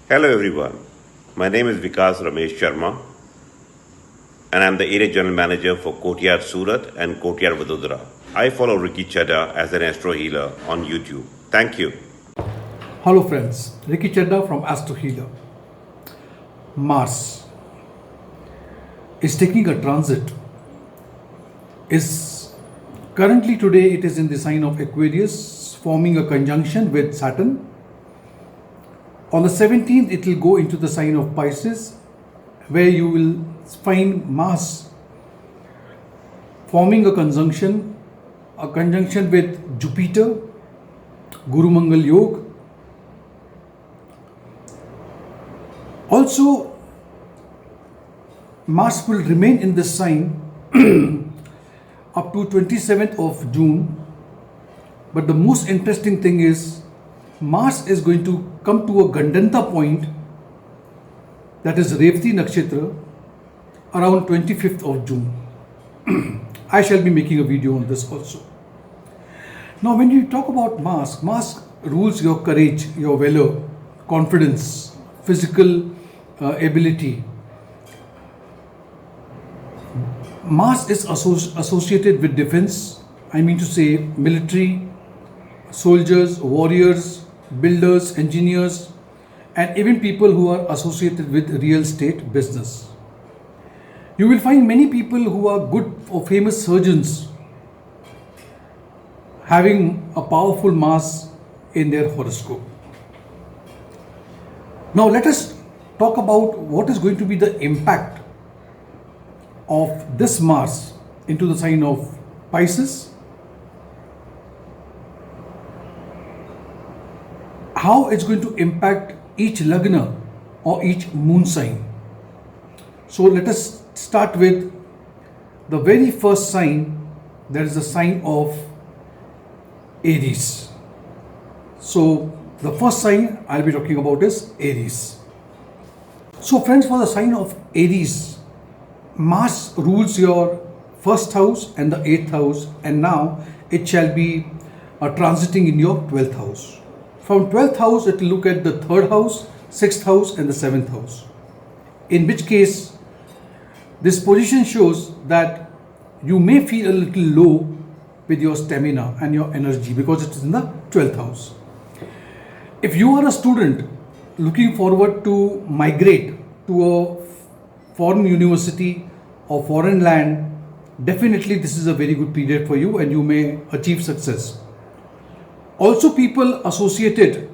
Hello everyone, my name is Vikas Ramesh Sharma and I'm the Area General Manager for Courtyard Surat and Courtyard Vadodara. I follow Ricky Chadha as an astro healer on YouTube. Thank you. Hello friends, Ricky Chadha from Astro Healer. Mars is taking a transit. Currently today it is in the sign of Aquarius, forming a conjunction with Saturn. On the 17th it will go into the sign of Pisces, where you will find Mars forming a conjunction with Jupiter, Guru Mangal Yoga. Also, Mars will remain in this sign up to 27th of June. But the most interesting thing is Mars is going to come to a Gandanta point, that is Revati Nakshatra, around 25th of June. I shall be making a video on this also. Now when you talk about Mars rules your courage, your valor, confidence, physical ability. Mars is associated with defense, I mean to say military, soldiers, warriors, builders, engineers, and even people who are associated with real estate business. You will find many people who are good or famous surgeons having a powerful Mars in their horoscope. Now let us talk about what is going to be the impact of this Mars into the sign of Pisces. How it's going to impact each Lagna or each moon sign. So let us start with the very first sign, that is the sign of Aries. So the first sign I'll be talking about is Aries. So friends, for the sign of Aries, Mars rules your first house and the 8th house, and now it shall be transiting in your 12th house. From 12th house it will look at the 3rd house, 6th house and the 7th house. In which case this position shows that you may feel a little low with your stamina and your energy because it is in the 12th house. If you are a student looking forward to migrate to a foreign university or foreign land, definitely this is a very good period for you and you may achieve success. Also, people associated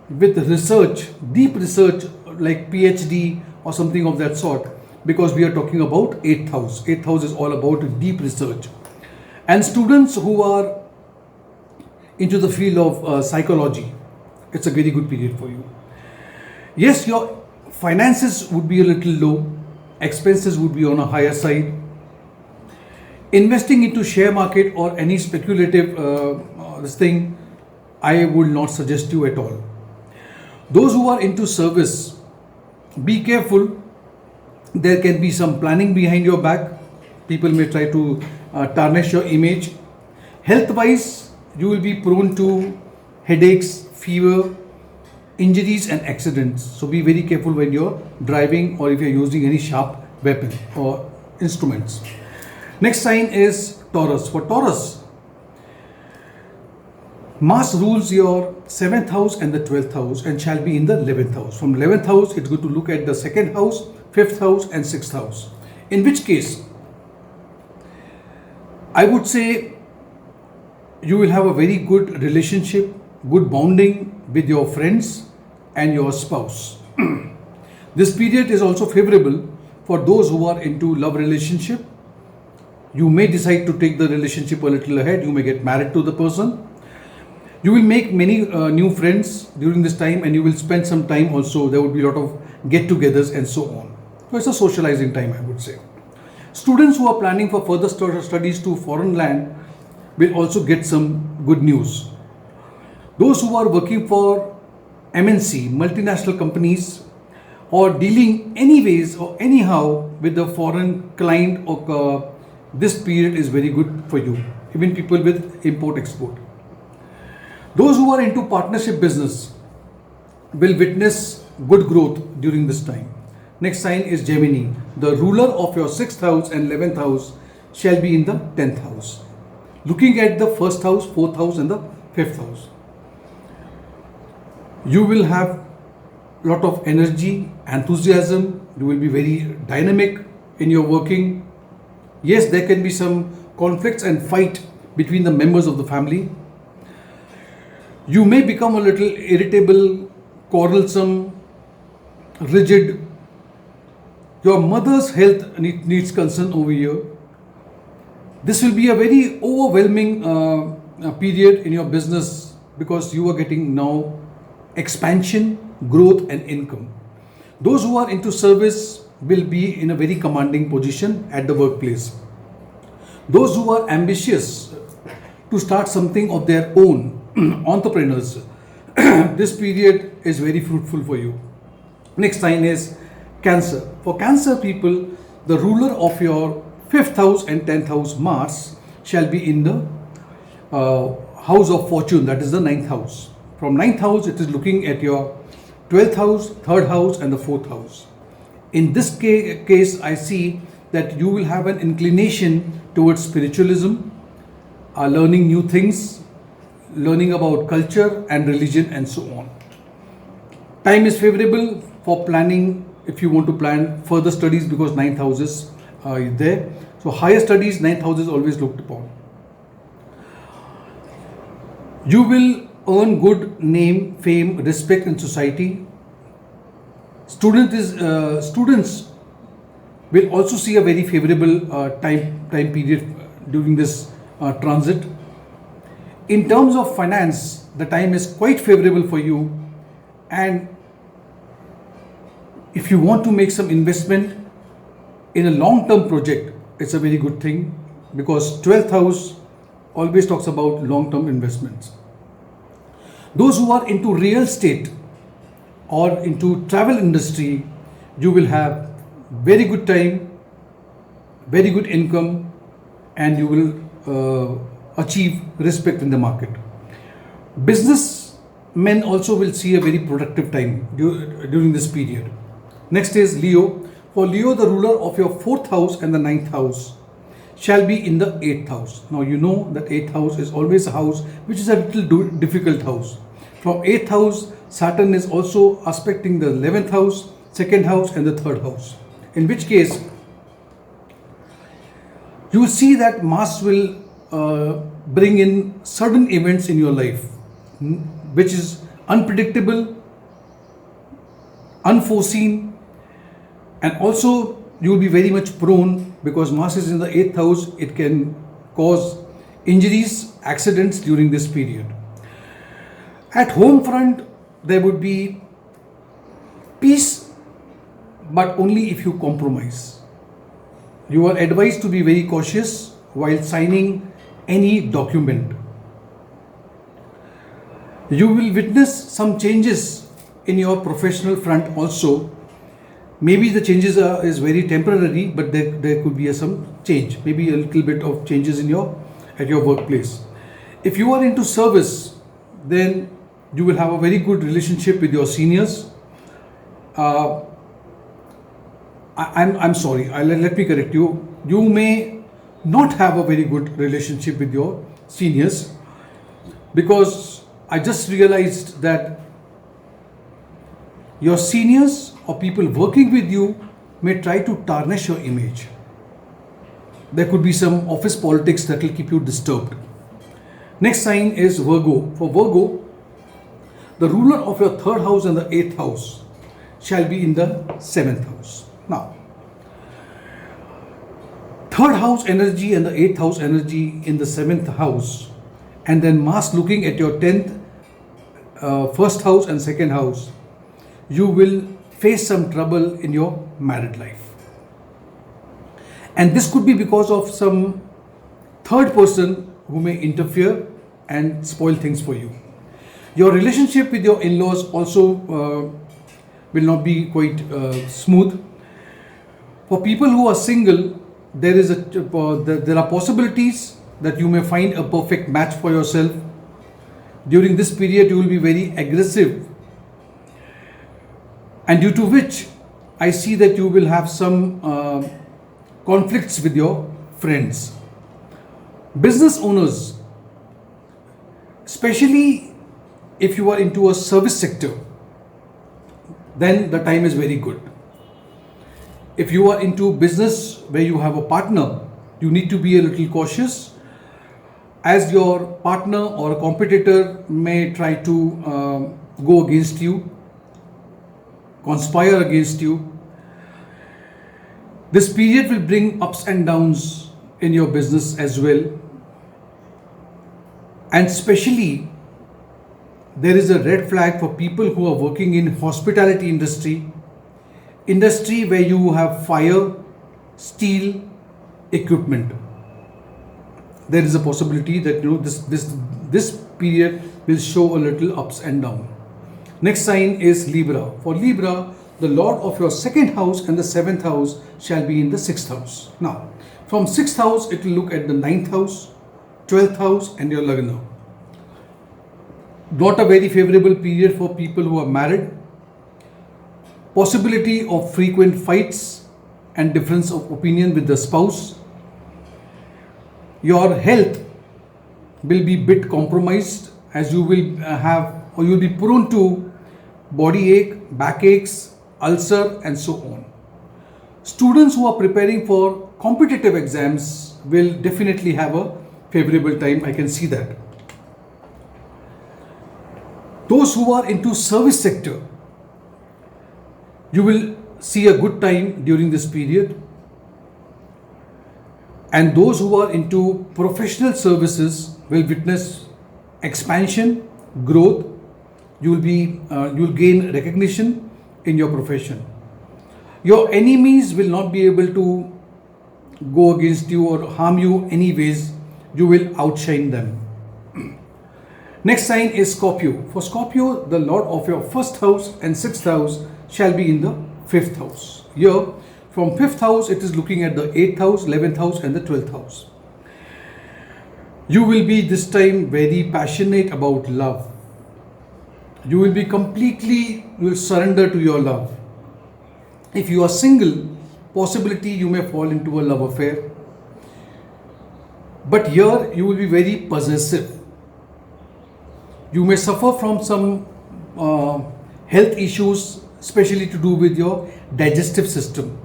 with research, deep research like PhD or something of that sort, because we are talking about 8th house. 8th house is all about deep research. And students who are into the field of psychology, it's a very good period for you. Yes, your finances would be a little low, expenses would be on a higher side. Investing into share market or any speculative this thing, I would not suggest you at all. Those who are into service, be careful. There can be some planning behind your back. People may try to tarnish your image. Health wise, you will be prone to headaches, fever, injuries and accidents. So be very careful when you're driving or if you're using any sharp weapon or instruments. Next sign is Taurus. For Taurus, Mars rules your 7th house and the 12th house and shall be in the 11th house. From 11th house, it's going to look at the 2nd house, 5th house and 6th house. In which case, I would say you will have a very good relationship, good bonding with your friends and your spouse. This period is also favorable for those who are into love relationship. You may decide to take the relationship a little ahead. You may get married to the person. You will make many new friends during this time and you will spend some time also. There would be a lot of get-togethers and so on. So it's a socializing time, I would say. Students who are planning for further studies to foreign land will also get some good news. Those who are working for MNC, multinational companies, or dealing anyways or anyhow with a foreign client, or this period is very good for you. Even people with import-export. Those who are into partnership business will witness good growth during this time. Next sign is Gemini. The ruler of your 6th house and 11th house shall be in the 10th house. Looking at the 1st house, 4th house and the 5th house, you will have lot of energy, enthusiasm. You will be very dynamic in your working. Yes, there can be some conflicts and fight between the members of the family. You may become a little irritable, quarrelsome, rigid. Your mother's health needs concern over here. This will be a very overwhelming period in your business because you are getting now expansion, growth and income. Those who are into service will be in a very commanding position at the workplace. Those who are ambitious to start something of their own, entrepreneurs, this period is very fruitful for you. Next sign is Cancer. For Cancer people, the ruler of your 5th house and 10th house, Mars, shall be in the house of fortune, that is the 9th house. From 9th house, it is looking at your 12th house, 3rd house and the 4th house. In this case, I see that you will have an inclination towards spiritualism, learning new things, learning about culture and religion and so on. Time is favorable for planning if you want to plan further studies because 9th house is there. So higher studies, 9th house is always looked upon. You will earn good name, fame, respect in society. Students will also see a very favorable time period during this transit. In terms of finance, the time is quite favorable for you, and if you want to make some investment in a long-term project, it's a very good thing because 12th house always talks about long-term investments. Those who are into real estate or into travel industry, you will have very good time, very good income, and you will achieve respect in the market. Businessmen also will see a very productive time during this period. Next is Leo. For Leo, the ruler of your 4th house and the 9th house shall be in the 8th house. Now you know that 8th house is always a house which is a little difficult house. From 8th house, Saturn is also aspecting the 11th house, 2nd house and the 3rd house. In which case, you will see that Mars will bring in sudden events in your life, which is unpredictable, unforeseen, and also you will be very much prone because Mars is in the 8th house. It can cause injuries, accidents during this period. At home front, there would be peace, but only if you compromise. You are advised to be very cautious while signing any document. You will witness some changes in your professional front also. Maybe the changes is very temporary, but there could be some change, maybe a little bit of changes in at your workplace. If you are into service, then you will have a very good relationship with your seniors. I'm sorry, let me correct you. You may not have a very good relationship with your seniors because I just realized that your seniors or people working with you may try to tarnish your image. There could be some office politics that will keep you disturbed. Next sign is Virgo. For Virgo, the ruler of your 3rd house and the 8th house shall be in the 7th house. Now, 3rd house energy and the 8th house energy in the 7th house, and then Mars looking at your 10th, 1st house and 2nd house, you will face some trouble in your married life. And this could be because of some third person who may interfere and spoil things for you. Your relationship with your in-laws also will not be quite smooth. For people who are single, there are possibilities that you may find a perfect match for yourself. During this period, you will be very aggressive and due to which I see that you will have some conflicts with your friends. Business owners, especially if you are into a service sector, then the time is very good. If you are into business where you have a partner, you need to be a little cautious, as your partner or a competitor may try to go against you, conspire against you. This period will bring ups and downs in your business as well. And especially, there is a red flag for people who are working in hospitality industry where you have fire, steel, equipment. There is a possibility that this period will show a little ups and downs. Next sign is Libra. For Libra, the Lord of your second house and the seventh house shall be in the sixth house. Now, from sixth house, it will look at the ninth house, 12th house and your Lagna. Not a very favorable period for people who are married. Possibility of frequent fights and difference of opinion with the spouse. Your health will be bit compromised, as you will you will be prone to body ache, back aches, ulcer and so on. Students who are preparing for competitive exams will definitely have a favorable time. I can see that. Those who are into service sector, you will see a good time during this period. And those who are into professional services will witness expansion, growth. You will gain recognition in your profession. Your enemies will not be able to go against you or harm you anyways. You will outshine them. Next sign is Scorpio. For Scorpio, the Lord of your first house and sixth house shall be in the fifth house. Here, from fifth house, it is looking at the 8th house, 11th house and the 12th house. You will be this time very passionate about love. You will surrender to your love. If you are single, possibility you may fall into a love affair. But here you will be very possessive. You may suffer from some health issues, especially to do with your digestive system,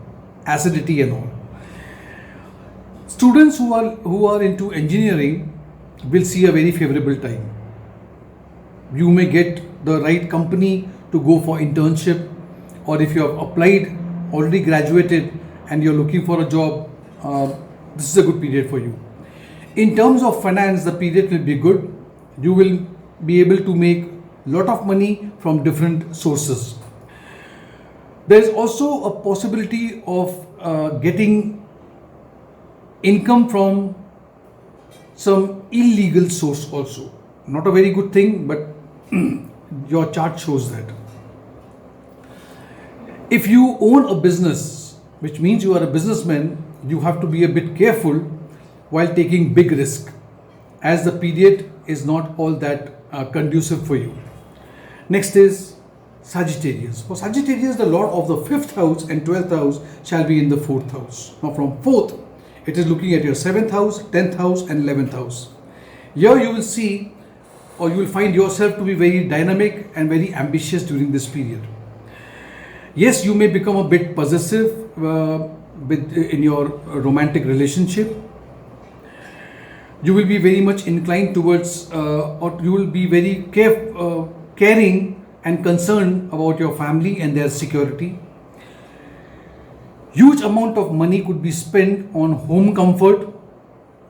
acidity and all. Students who are into engineering will see a very favorable time. You may get the right company to go for internship, or if you have applied, already graduated and you're looking for a job, this is a good period for you. In terms of finance, the period will be good. You will be able to make a lot of money from different sources. There is also a possibility of getting income from some illegal source also. Not a very good thing, but your chart shows that. If you own a business, which means you are a businessman, you have to be a bit careful while taking big risk, as the period is not all that conducive for you. Next is Sagittarius. For Sagittarius, the Lord of the 5th house and 12th house shall be in the 4th house. Now from 4th, it is looking at your 7th house, 10th house and 11th house. Here you will see, or you will find yourself to be very dynamic and very ambitious during this period. Yes, you may become a bit possessive in your romantic relationship. You will be very much inclined towards, or you will be very caring and concerned about your family and their security. Huge amount of money could be spent on home comfort.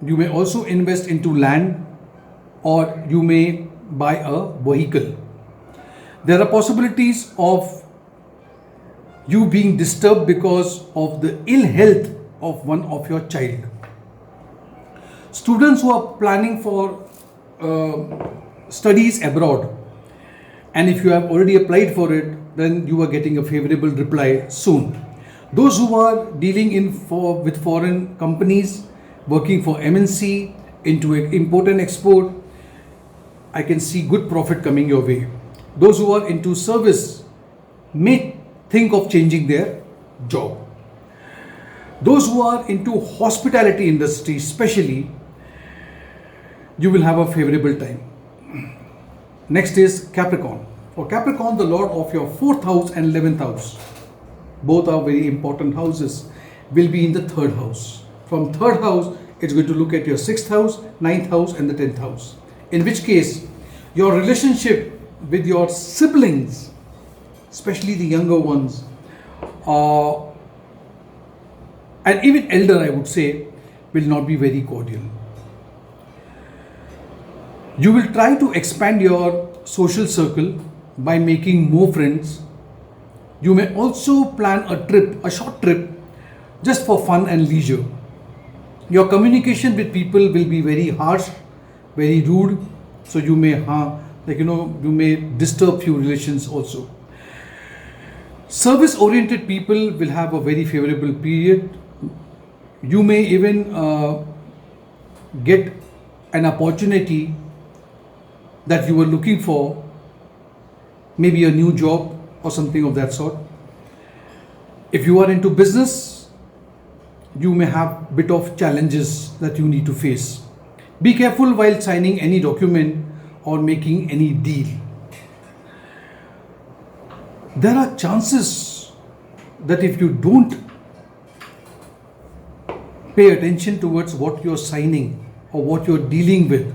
You may also invest into land, or you may buy a vehicle. There are possibilities of you being disturbed because of the ill health of one of your child. Students who are planning for studies abroad, and if you have already applied for it, then you are getting a favorable reply soon. Those who are dealing with foreign companies, working for MNC, into import and export, I can see good profit coming your way. Those who are into service may think of changing their job. Those who are into hospitality industry especially, you will have a favorable time. Next is Capricorn. For Capricorn, the lord of your 4th house and 11th house, both are very important houses, will be in the 3rd house. From 3rd house, it's going to look at your 6th house, 9th house and the 10th house. In which case, your relationship with your siblings, especially the younger ones, and even elder, I would say, will not be very cordial. You will try to expand your social circle by making more friends. You may also plan a short trip, just for fun and leisure. Your communication with people will be very harsh, very rude, so you may you may disturb few relations also. Service oriented people will have a very favorable period. You may even get an opportunity that you were looking for, maybe a new job or something of that sort. If you are into business, you may have bit of challenges that you need to face. Be careful while signing any document or making any deal. There are chances that if you don't pay attention towards what you're signing or what you're dealing with,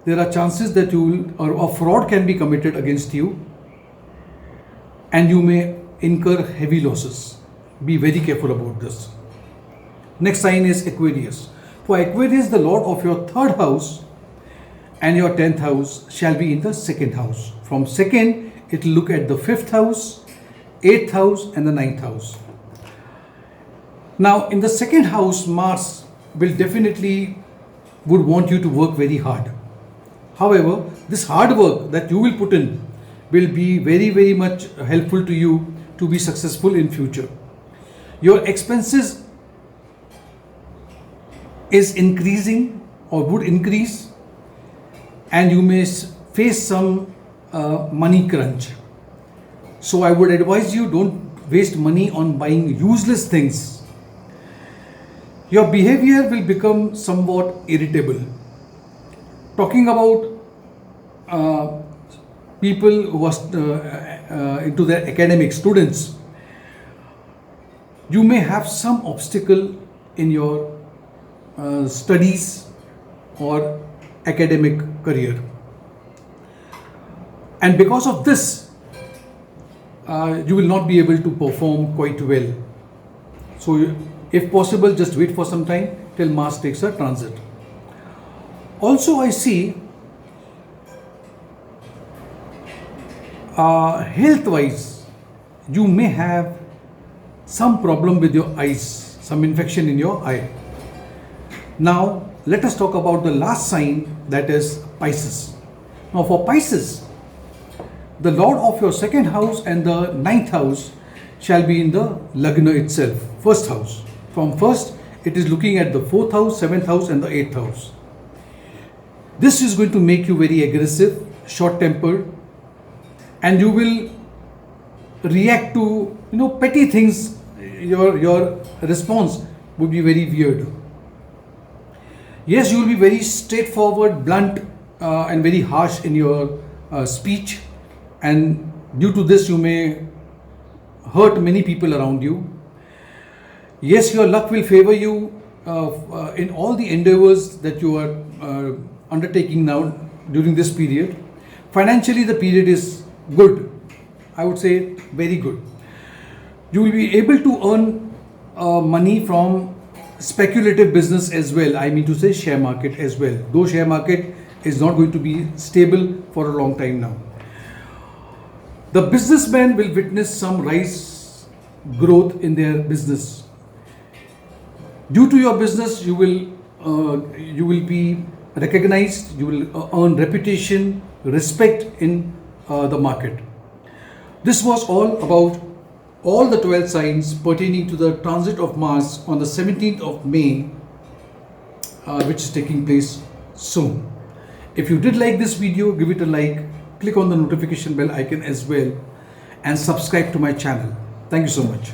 there are chances that a fraud can be committed against you and you may incur heavy losses. Be very careful about this. Next sign is Aquarius. For Aquarius, the lord of your 3rd house and your 10th house shall be in the 2nd house. From 2nd, it will look at the 5th house, 8th house and the 9th house. Now in the 2nd house, Mars will definitely would want you to work very hard. However, this hard work that you will put in will be very, very much helpful to you to be successful in future. Your expenses is increasing or would increase, and you may face some money crunch. So I would advise you, don't waste money on buying useless things. Your behavior will become somewhat irritable. Talking about people who are into their academic students, you may have some obstacle in your studies or academic career, and because of this you will not be able to perform quite well. So if possible, just wait for some time till Mars takes a transit. Also I see health wise, you may have some problem with your eyes, some infection in your eye. Now let us talk about the last sign, that is Pisces. Now for Pisces, the lord of your 2nd house and the 9th house shall be in the Lagna itself, 1st house. From 1st, it is looking at the 4th house, 7th house and the 8th house. This is going to make you very aggressive, short-tempered, and you will react to petty things. Your response would be very weird. Yes, you will be very straightforward, blunt and very harsh in your speech, and due to this you may hurt many people around you. Yes, your luck will favor you in all the endeavors that you are undertaking now during this period. Financially, the period is good. I would say very good. You will be able to earn money from speculative business as well. I mean to say share market as well. Though share market is not going to be stable for a long time now. The businessman will witness some rise growth in their business. Due to your business, you will be recognized, you will earn reputation, respect in the market. This was all about all the 12 signs pertaining to the transit of Mars on the 17th of May, which is taking place soon. If you did like this video, give it a like, click on the notification bell icon as well, and subscribe to my channel. Thank you so much.